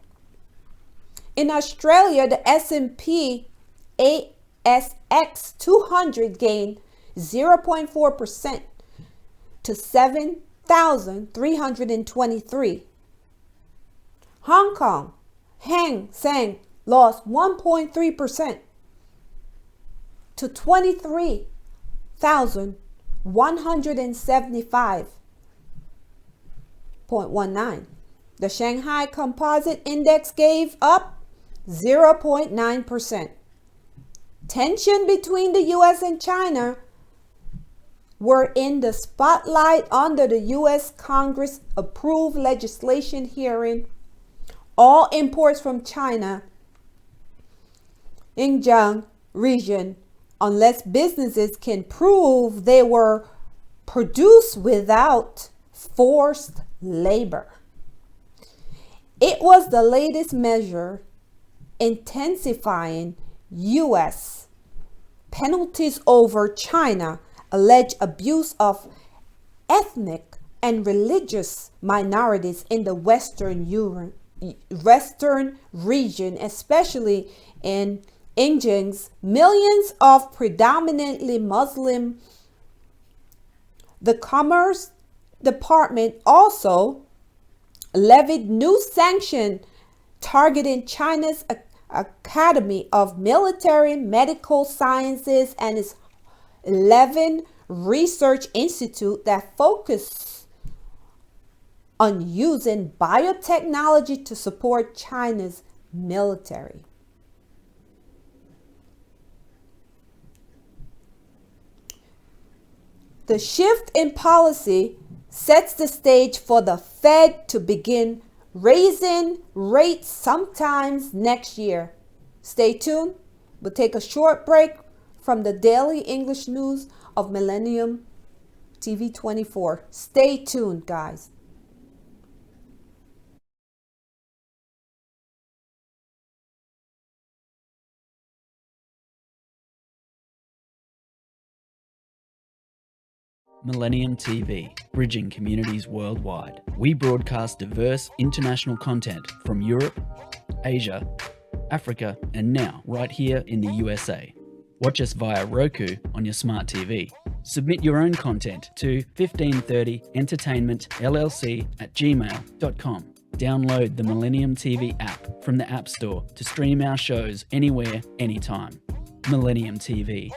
In Australia, the S&P ASX 200 gained 0.4% to 7,323. Hong Kong Hang Seng lost 1.3% to 23,175.19. The Shanghai Composite Index gave up 0.9%. Tension between the US and China were in the spotlight under the US Congress approved legislation hearing all imports from China Xinjiang region, unless businesses can prove they were produced without forced labor. It was the latest measure intensifying U.S. penalties over China alleged abuse of ethnic and religious minorities in the Western region, especially in Xinjiang. Millions of predominantly Muslim. The Commerce Department also levied new sanctions targeting China's Academy of Military Medical Sciences and its 11 research institutes that focus on using biotechnology to support China's military. The shift in policy sets the stage for the Fed to begin raising rates sometimes next year. Stay tuned. We'll take a short break from the daily English news of Millennium TV 24. Stay tuned, guys. Millennium TV, bridging communities worldwide. We broadcast diverse international content from Europe, Asia, Africa, and now right here in the USA. Watch us via Roku on your smart TV. Submit your own content to 1530entertainmentllc@gmail.com. Download the Millennium TV app from the App Store to stream our shows anywhere, anytime. Millennium TV.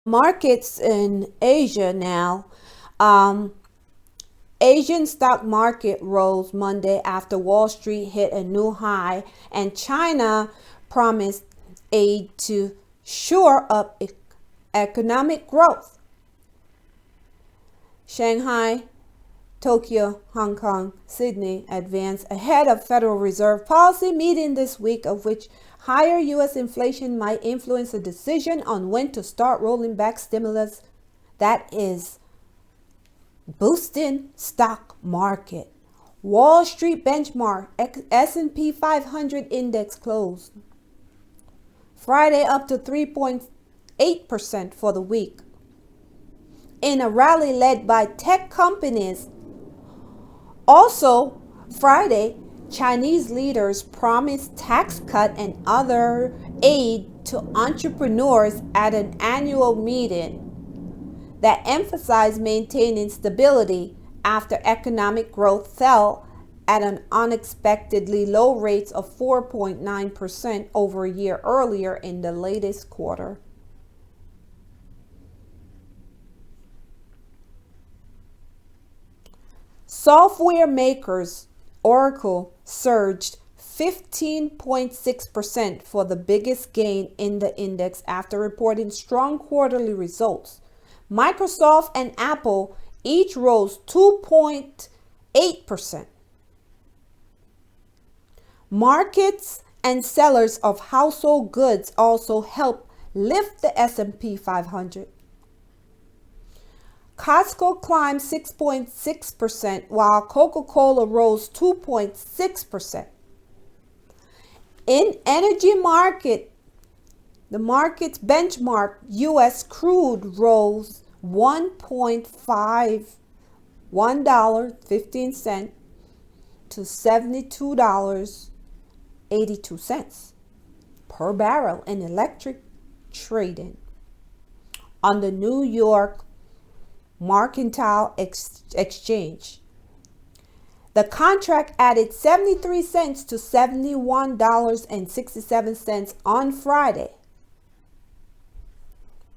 Markets in Asia now. Asian stock market rose Monday after Wall Street hit a new high and China promised aid to shore up economic growth. Shanghai, Tokyo, Hong Kong, Sydney advanced ahead of Federal Reserve policy meeting this week, of which higher U.S. inflation might influence a decision on when to start rolling back stimulus that is boosting stock market. Wall Street benchmark S&P 500 index closed Friday up to 3.8% for the week in a rally led by tech companies. Also, Friday, Chinese leaders promised tax cut and other aid to entrepreneurs at an annual meeting that emphasized maintaining stability after economic growth fell at an unexpectedly low rate of 4.9% over a year earlier in the latest quarter. Software makers Oracle surged 15.6% for the biggest gain in the index after reporting strong quarterly results. Microsoft and Apple each rose 2.8%. Markets and sellers of household goods also helped lift the S&P 500. Costco climbed 6.6%, while Coca-Cola rose 2.6%. In energy market, the market's benchmark U.S. crude rose $1.15 to $72.82 per barrel in electric trading on the New York Mercantile Exchange. The contract added 73 cents to $71.67 on Friday.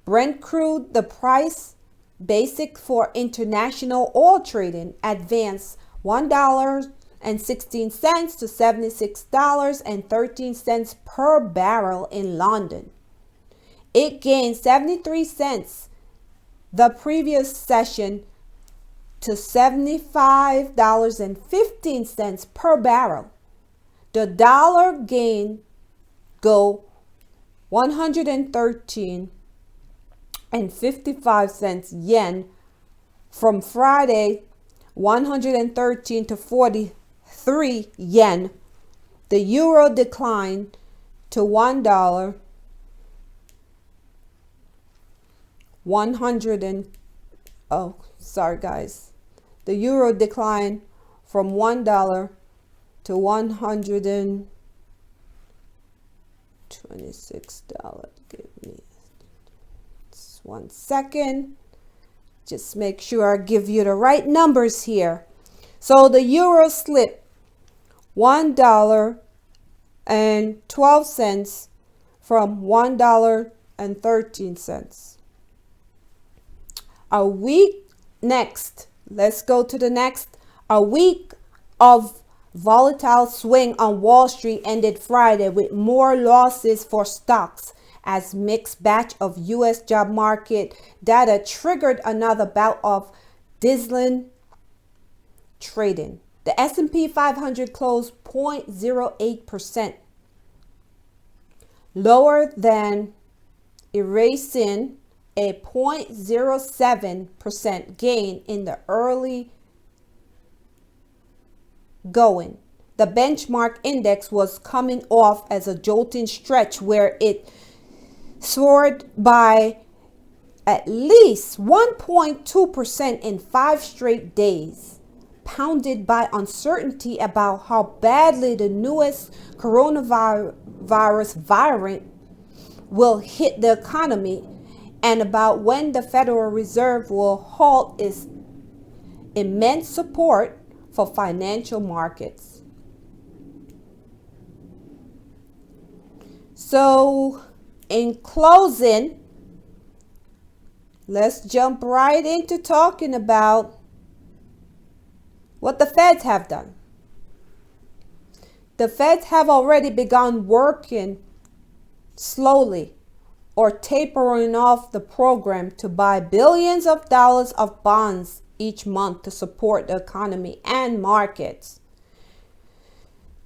Brent crude, the price basic for international oil trading, advanced $1.16 to $76.13 per barrel in London. It gained 73 cents the previous session to $75.15 per barrel. The dollar gained go 113.55 yen from Friday, 113 to 43 yen. The euro declined to $1. The euro declined from $1 to $126. Give me just 1 second. Just make sure I give you the right numbers here. So the euro slipped $1.12 from $1.13. A week next, let's go to the next. A week of volatile swing on Wall Street ended Friday with more losses for stocks as mixed batch of U.S. job market data triggered another bout of dizzying trading. The S&P 500 closed 0.08% lower than erasing a 0.07% gain in the early going. The benchmark index was coming off as a jolting stretch where it soared by at least 1.2% in 5 straight days, pounded by uncertainty about how badly the newest coronavirus variant will hit the economy and about when the Federal Reserve will halt its immense support for financial markets. So, in closing, let's jump right into talking about what the Feds have done. The Feds have already begun working slowly or tapering off the program to buy billions of dollars of bonds each month to support the economy and markets.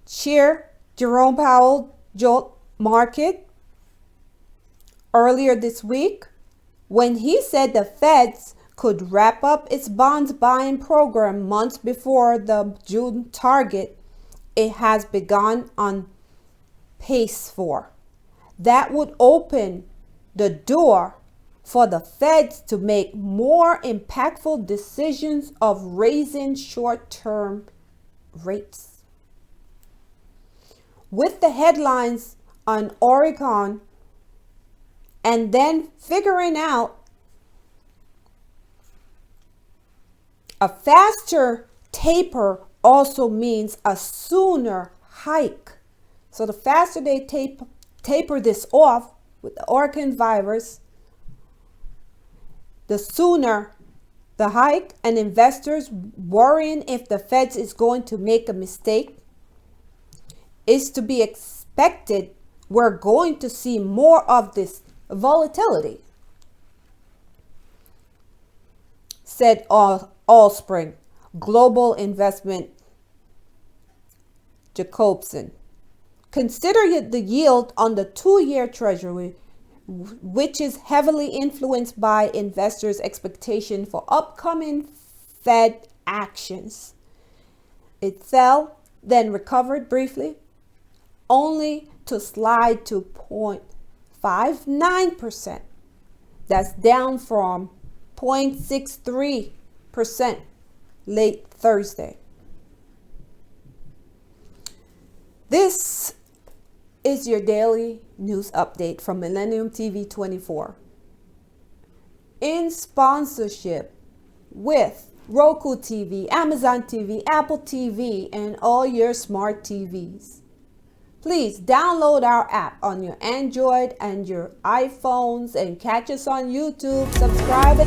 Chair Jerome Powell jolted market earlier this week when he said the Feds could wrap up its bonds buying program months before the June target it has begun on pace for. That would open the door for the Feds to make more impactful decisions of raising short-term rates. With the headlines on Oregon and then figuring out a faster taper also means a sooner hike. So the faster they taper this off with the Oregon virus, the sooner the hike and investors worrying if the Fed is going to make a mistake is to be expected. We're going to see more of this volatility, said Allspring Global Investment Jacobson. Consider the yield on the 2-year Treasury, which is heavily influenced by investors' expectation for upcoming Fed actions. It fell, then recovered briefly, only to slide to 0.59%. That's down from 0.63% late Thursday. This is your daily news update from Millennium TV 24 in sponsorship with Roku TV, Amazon TV, Apple TV, and all your smart TVs. Please download our app on your Android and your iPhones and catch us on YouTube. Subscribe.